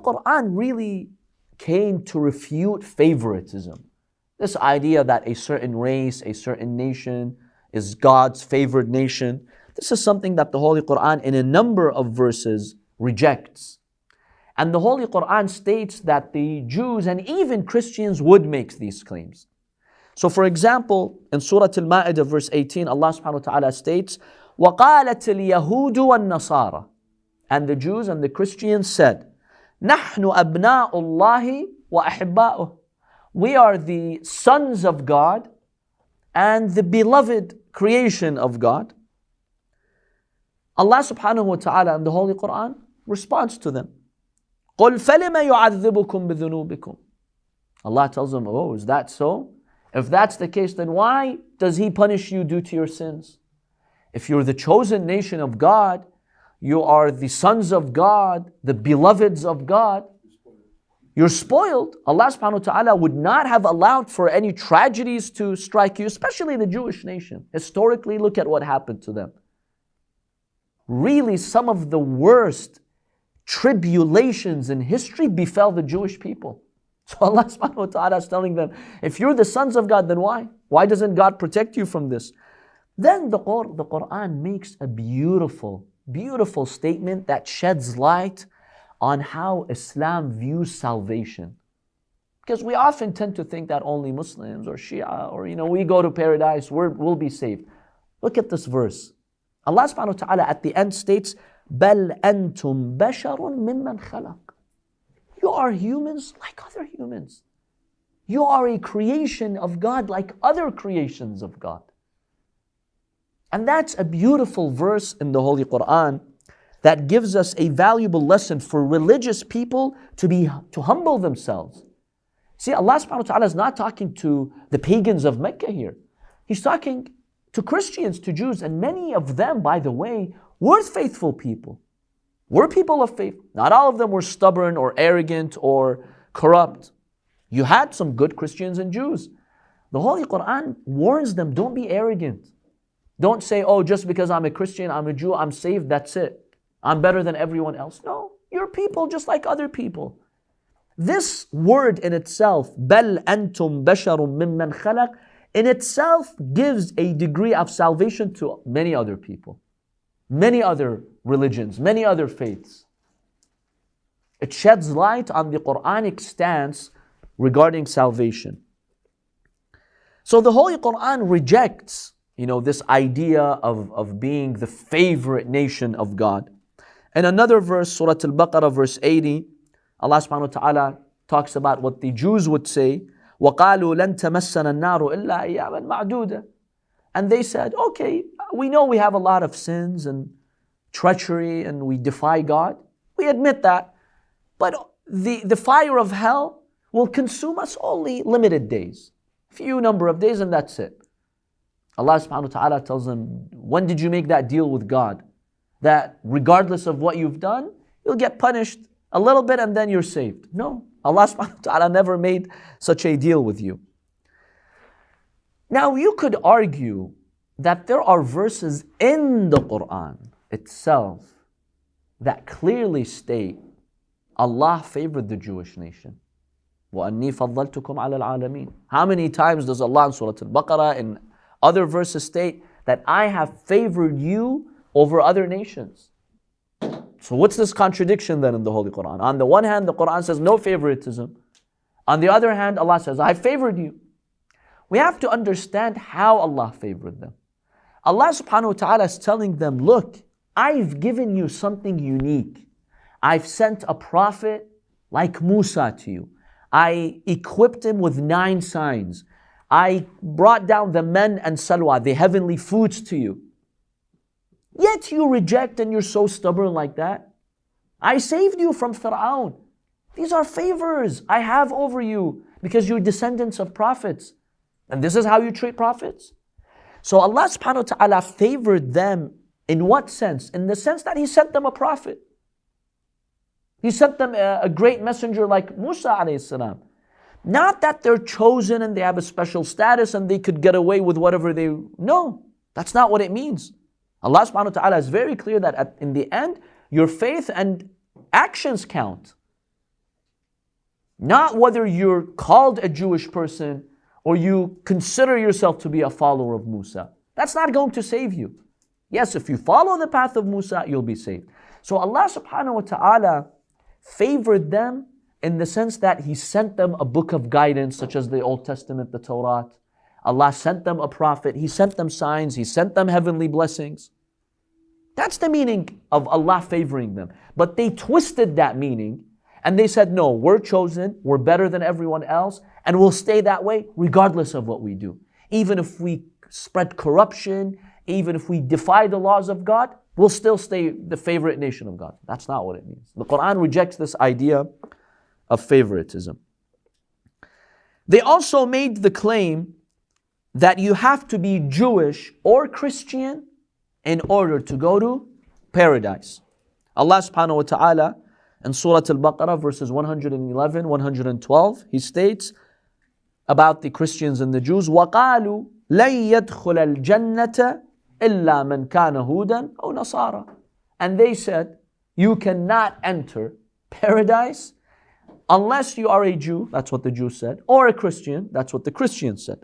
Quran really came to refute favoritism. This idea that a certain race, a certain nation is God's favored nation. This is something that the Holy Quran in a number of verses rejects. And the Holy Quran states that the Jews and even Christians would make these claims. So for example, in Surah Al-Ma'idah verse 18, Allah subhanahu wa ta'ala states, وَقَالَتِ الْيَهُودُ وَالنَّصَارَى, and the Jews and the Christians said, نَحْنُ أَبْنَاءُ اللَّهِ وَأَحِبَّاؤُهُ, we are the sons of God and the beloved creation of God. Allah subhanahu wa ta'ala in the Holy Quran responds to them. قُلْ فَلِمَ يُعَذِّبُكُمْ بِذُنُوبِكُمْ. Allah tells them, oh, is that so? If that's the case, then why does He punish you due to your sins? If you're the chosen nation of God, you are the sons of God, the beloveds of God, you're spoiled. Allah subhanahu wa ta'ala would not have allowed for any tragedies to strike you, especially the Jewish nation. Historically, look at what happened to them. Really, some of the worst tribulations in history befell the Jewish people. So Allah subhanahu wa ta'ala is telling them, if you're the sons of God, then why? Why doesn't God protect you from this? Then the Quran makes a beautiful, beautiful statement that sheds light on how Islam views salvation. Because we often tend to think that only Muslims or Shia or we go to paradise, we'll be saved. Look at this verse. Allah subhanahu wa ta'ala at the end states, بَلْ أَنْتُمْ بَشَرٌ مِّمَّنْ خَلَقٍ. You are humans like other humans. You are a creation of God like other creations of God. And that's a beautiful verse in the Holy Quran that gives us a valuable lesson for religious people to humble themselves. See, Allah subhanahu wa ta'ala is not talking to the pagans of Mecca here. He's talking to Christians, to Jews, and many of them, by the way, were faithful people. Were people of faith. Not all of them were stubborn or arrogant or corrupt. You had some good Christians and Jews. The Holy Quran warns them, don't be arrogant. Don't say, oh, just because I'm a Christian, I'm a Jew, I'm saved, that's it. I'm better than everyone else. No, you're people just like other people. This word in itself, بَلْ أَنْتُمْ بَشَرٌ مِّمَّنْ خَلَقٍ, in itself gives a degree of salvation to many other people, many other religions, many other faiths. It sheds light on the Quranic stance regarding salvation. So the Holy Quran rejects, this idea of being the favorite nation of God. In another verse, Surah Al-Baqarah, verse 80, Allah subhanahu wa ta'ala talks about what the Jews would say, وَقَالُوا لَن تَمَسَّنَا النَّارُ إِلَّا أَيَّامًا مَعْدُودًا. And they said, okay, we know we have a lot of sins and treachery and we defy God. We admit that. But the fire of hell will consume us only limited days. Few number of days and that's it. Allah subhanahu wa ta'ala tells them, when did you make that deal with God? That regardless of what you've done, you'll get punished a little bit and then you're saved. No, Allah subhanahu wa ta'ala never made such a deal with you. Now you could argue that there are verses in the Quran itself that clearly state Allah favored the Jewish nation. وَأَنِّي فَضَّلْتُكُمْ عَلَى الْعَالَمِينَ. How many times does Allah in Surah Al-Baqarah and other verses state that I have favored you over other nations? So what's this contradiction then in the Holy Quran? On the one hand, the Quran says no favoritism. On the other hand, Allah says, I favored you. We have to understand how Allah favored them. Allah subhanahu wa ta'ala is telling them, look, I've given you something unique. I've sent a prophet like Musa to you. I equipped him with 9 signs. I brought down the man and salwa, the heavenly foods to you. Yet you reject and you're so stubborn like that. I saved you from Fir'aun. These are favors I have over you because you're descendants of prophets. And this is how you treat prophets? So Allah subhanahu wa ta'ala favored them in what sense? In the sense that He sent them a prophet. He sent them a great messenger like Musa alayhi salam. Not that they're chosen and they have a special status and they could get away with whatever they... No, that's not what it means. Allah subhanahu wa ta'ala is very clear that in the end, your faith and actions count. Not whether you're called a Jewish person or you consider yourself to be a follower of Musa. That's not going to save you. Yes, if you follow the path of Musa, you'll be saved. So Allah subhanahu wa ta'ala favored them in the sense that He sent them a book of guidance, such as the Old Testament, the Torah. Allah sent them a prophet. He sent them signs. He sent them heavenly blessings. That's the meaning of Allah favoring them. But they twisted that meaning and they said, no, we're chosen, we're better than everyone else, and we'll stay that way regardless of what we do. Even if we spread corruption, even if we defy the laws of God, we'll still stay the favorite nation of God. That's not what it means. The Quran rejects this idea of favoritism. They also made the claim that you have to be Jewish or Christian in order to go to paradise. Allah subhanahu wa ta'ala in Surah Al-Baqarah verses 111, 112, He states about the Christians and the Jews, وَقَالُوا لَن يَدْخُلَ الْجَنَّةَ إِلَّا مَنْ كَانَ هُودًا أَوْ نَصَارًا. And they said, you cannot enter paradise unless you are a Jew, that's what the Jews said, or a Christian, that's what the Christians said.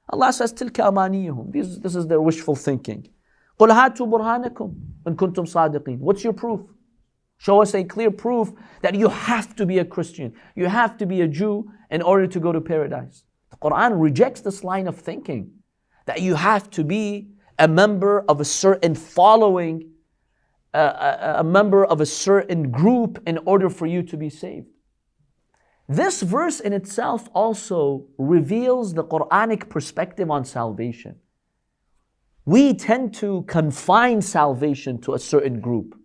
Allah says, تِلْكَ أَمَانِيُّهُمْ. This is their wishful thinking. قُلْ هَاتُوا بُرْهَانَكُمْ إِن كُنْتُمْ صَادِقِينَ. What's your proof? Show us a clear proof that you have to be a Christian, you have to be a Jew in order to go to paradise. The Quran rejects this line of thinking, that you have to be a member of a certain following, a member of a certain group in order for you to be saved. This verse in itself also reveals the Quranic perspective on salvation. We tend to confine salvation to a certain group.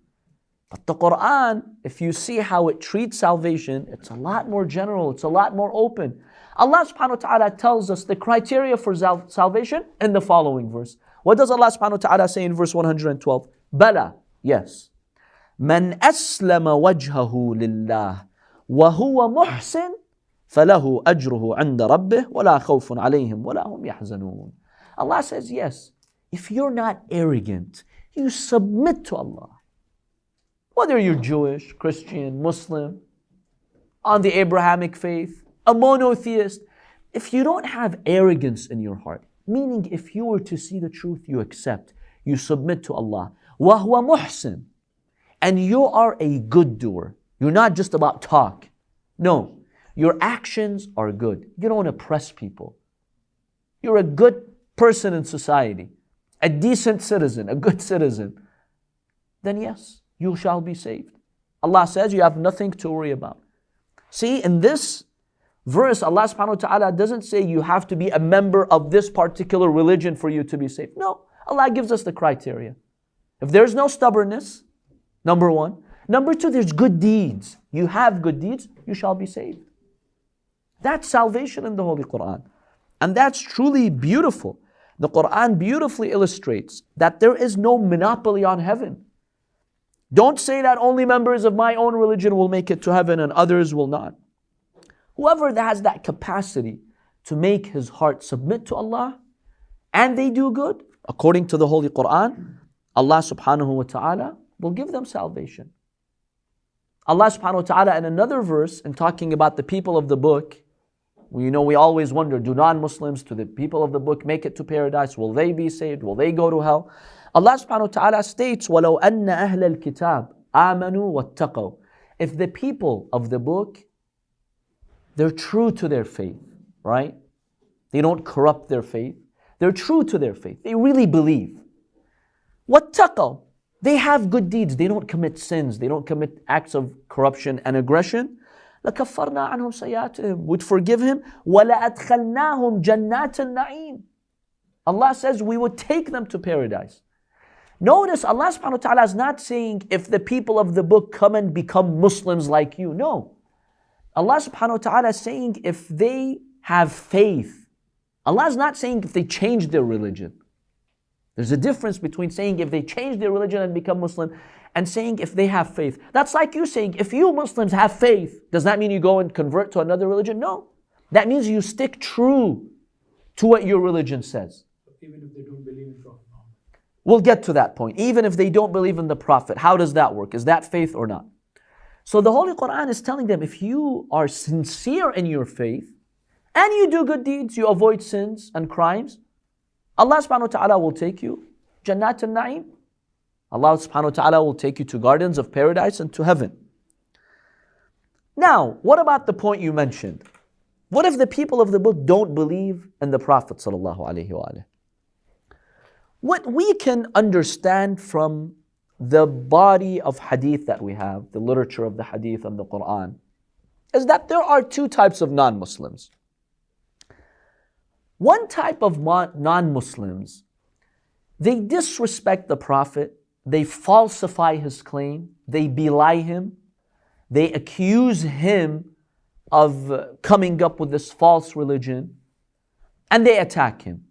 But the Quran, if you see how it treats salvation, it's a lot more general, it's a lot more open. Allah subhanahu wa ta'ala tells us the criteria for salvation in the following verse. What does Allah subhanahu wa ta'ala say in verse 112? Bala, yes. Man aslama wajhahu lillah wa huwa muhsin falahu ajruhu 'inda rabbih wa la khawfun 'alayhim wa la hum yahzanun. Allah says, yes, if you're not arrogant, you submit to Allah. Whether you're Jewish, Christian, Muslim, on the Abrahamic faith, a monotheist, if you don't have arrogance in your heart, meaning if you were to see the truth, you accept, you submit to Allah. وَهُوَ مُحْسِن. And you are a good doer. You're not just about talk. No, your actions are good. You don't oppress people. You're a good person in society, a decent citizen, a good citizen. Then yes, you shall be saved. Allah says you have nothing to worry about. See, in this verse, Allah subhanahu wa ta'ala doesn't say you have to be a member of this particular religion for you to be saved. No, Allah gives us the criteria. If there's no stubbornness, number one. Number two, there's good deeds. You have good deeds, you shall be saved. That's salvation in the Holy Quran. And that's truly beautiful. The Quran beautifully illustrates that there is no monopoly on heaven. Don't say that only members of my own religion will make it to heaven and others will not. Whoever has that capacity to make his heart submit to Allah and they do good, according to the Holy Quran, Allah subhanahu wa ta'ala will give them salvation. Allah subhanahu wa ta'ala in another verse, in talking about the people of the book, we always wonder, do non-Muslims, do the people of the book make it to paradise? Will they be saved? Will they go to hell? Allah subhanahu wa ta'ala states, وَلَوْ أَنَّ أَهْلَ الْكِتَابِ آمَنُوا وَاتَّقَوْا. If the people of the book, they're true to their faith, right? They don't corrupt their faith. They're true to their faith. They really believe. وَاتَّقَوْا. They have good deeds. They don't commit sins. They don't commit acts of corruption and aggression. لَكَفَّرْنَا عَنْهُمْ سَيِّئَاتِهِمْ. Would forgive him. وَلَأَدْخَلْنَاهُمْ جَنَّاتِ النَّعِيمِ. Allah says we would take them to paradise. Notice Allah subhanahu wa ta'ala is not saying if the people of the book come and become Muslims like you. No. Allah subhanahu wa ta'ala is saying if they have faith. Allah is not saying if they change their religion. There's a difference between saying if they change their religion and become Muslim and saying if they have faith. That's like you saying if you Muslims have faith, does that mean you go and convert to another religion? No. That means you stick true to what your religion says. Even if they don't believe in Prophet Muhammad. We'll get to that point. Even if they don't believe in the Prophet, how does that work? Is that faith or not? So the Holy Quran is telling them, if you are sincere in your faith, and you do good deeds, you avoid sins and crimes, Allah subhanahu wa ta'ala will take you Jannat al-Na'im. Allah subhanahu wa ta'ala will take you to gardens of paradise and to heaven. Now, what about the point you mentioned? What if the people of the book don't believe in the Prophet sallallahu alaihi wasallam? What we can understand from the body of hadith that we have, the literature of the hadith and the Quran, is that there are two types of non-Muslims. One type of non-Muslims, they disrespect the Prophet, they falsify his claim, they belie him, they accuse him of coming up with this false religion, and they attack him.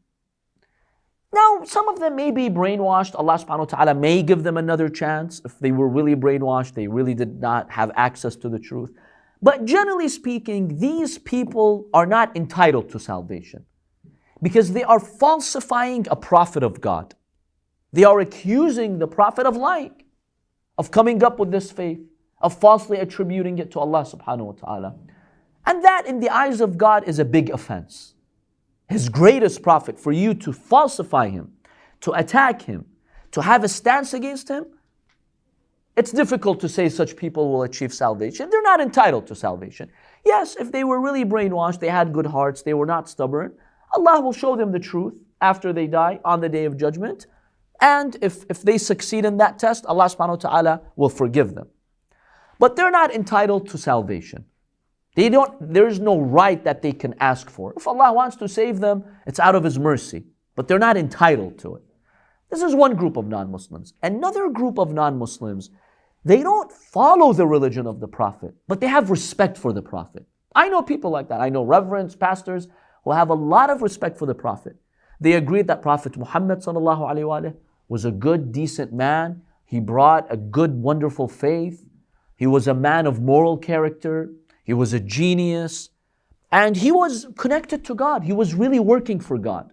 Now, some of them may be brainwashed. Allah subhanahu wa ta'ala may give them another chance. If they were really brainwashed, they really did not have access to the truth. But generally speaking, these people are not entitled to salvation because they are falsifying a prophet of God. They are accusing the Prophet of lying, of coming up with this faith, of falsely attributing it to Allah subhanahu wa ta'ala. And that in the eyes of God is a big offense. His greatest prophet, for you to falsify him, to attack him, to have a stance against him, it's difficult to say such people will achieve salvation. They're not entitled to salvation. Yes, if they were really brainwashed, they had good hearts, they were not stubborn, Allah will show them the truth after they die on the day of judgment. And if they succeed in that test, Allah subhanahu wa ta'ala will forgive them. But they're not entitled to salvation. There's no right that they can ask for. If Allah wants to save them, it's out of His mercy. But they're not entitled to it. This is one group of non-Muslims. Another group of non-Muslims, they don't follow the religion of the Prophet, but they have respect for the Prophet. I know people like that. I know reverends, pastors, who have a lot of respect for the Prophet. They agreed that Prophet Muhammad sallallahu alaihi wasallam was a good, decent man. He brought a good, wonderful faith. He was a man of moral character. He was a genius. And he was connected to God. He was really working for God.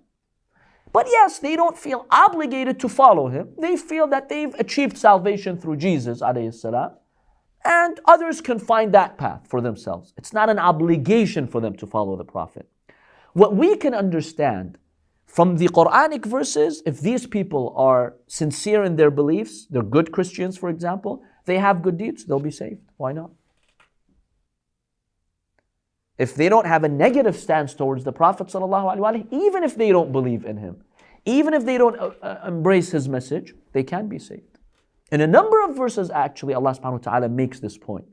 But yes, they don't feel obligated to follow him. They feel that they've achieved salvation through Jesus alayhi salam. And others can find that path for themselves. It's not an obligation for them to follow the Prophet. What we can understand from the Quranic verses, if these people are sincere in their beliefs, they're good Christians, for example, they have good deeds, they'll be saved. Why not? If they don't have a negative stance towards the Prophet ﷺ, even if they don't believe in him, even if they don't embrace his message, they can be saved. In a number of verses, actually, Allah subhanahu wa ta'ala makes this point.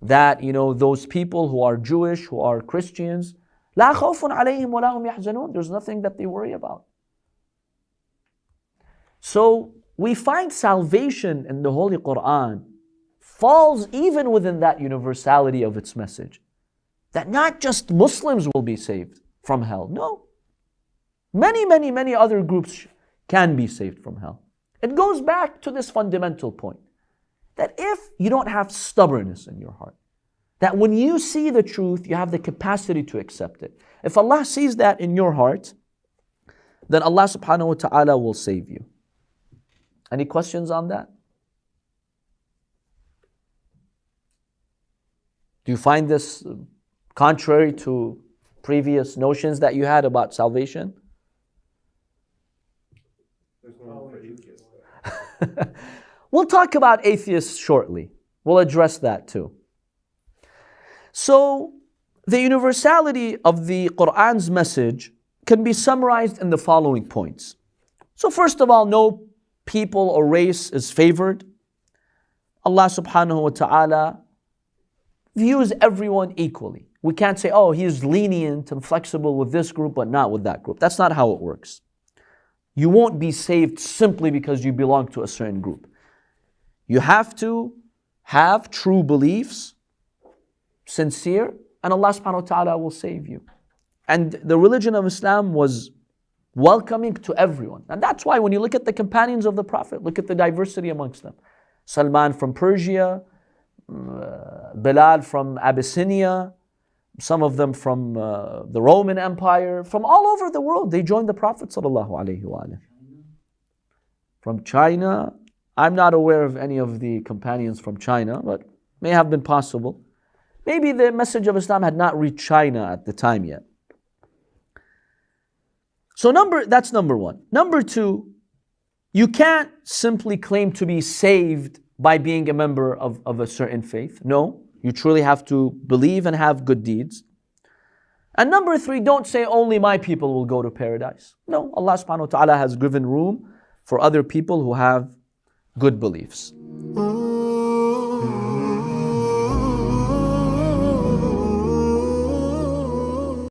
That, those people who are Jewish, who are Christians, لا خوف عليهم ولا هم يحزنون. There's nothing that they worry about. So we find salvation in the Holy Quran falls even within that universality of its message. That not just Muslims will be saved from hell. No. Many other groups can be saved from hell. It goes back to this fundamental point. That if you don't have stubbornness in your heart, that when you see the truth, you have the capacity to accept it. If Allah sees that in your heart, then Allah subhanahu wa ta'ala will save you. Any questions on that? Do you find this contrary to previous notions that you had about salvation? There's no room for atheists. We'll talk about atheists shortly. We'll address that too. So, the universality of the Quran's message can be summarized in the following points. So first of all, no people or race is favored. Allah subhanahu wa ta'ala views everyone equally. We can't say, he's lenient and flexible with this group but not with that group. That's not how it works. You won't be saved simply because you belong to a certain group. You have to have true beliefs, sincere, and Allah subhanahu wa ta'ala will save you. And the religion of Islam was welcoming to everyone. And that's why when you look at the companions of the Prophet, look at the diversity amongst them. Salman from Persia, Bilal from Abyssinia, some of them from the Roman Empire, from all over the world, they joined the Prophet sallallahu alaihi wasallam. From China, I'm not aware of any of the companions from China, but may have been possible. Maybe the message of Islam had not reached China at the time yet. So that's number one. Number two, you can't simply claim to be saved by being a member of a certain faith. No, you truly have to believe and have good deeds. And number three, don't say only my people will go to paradise. No, Allah subhanahu wa ta'ala has given room for other people who have good beliefs.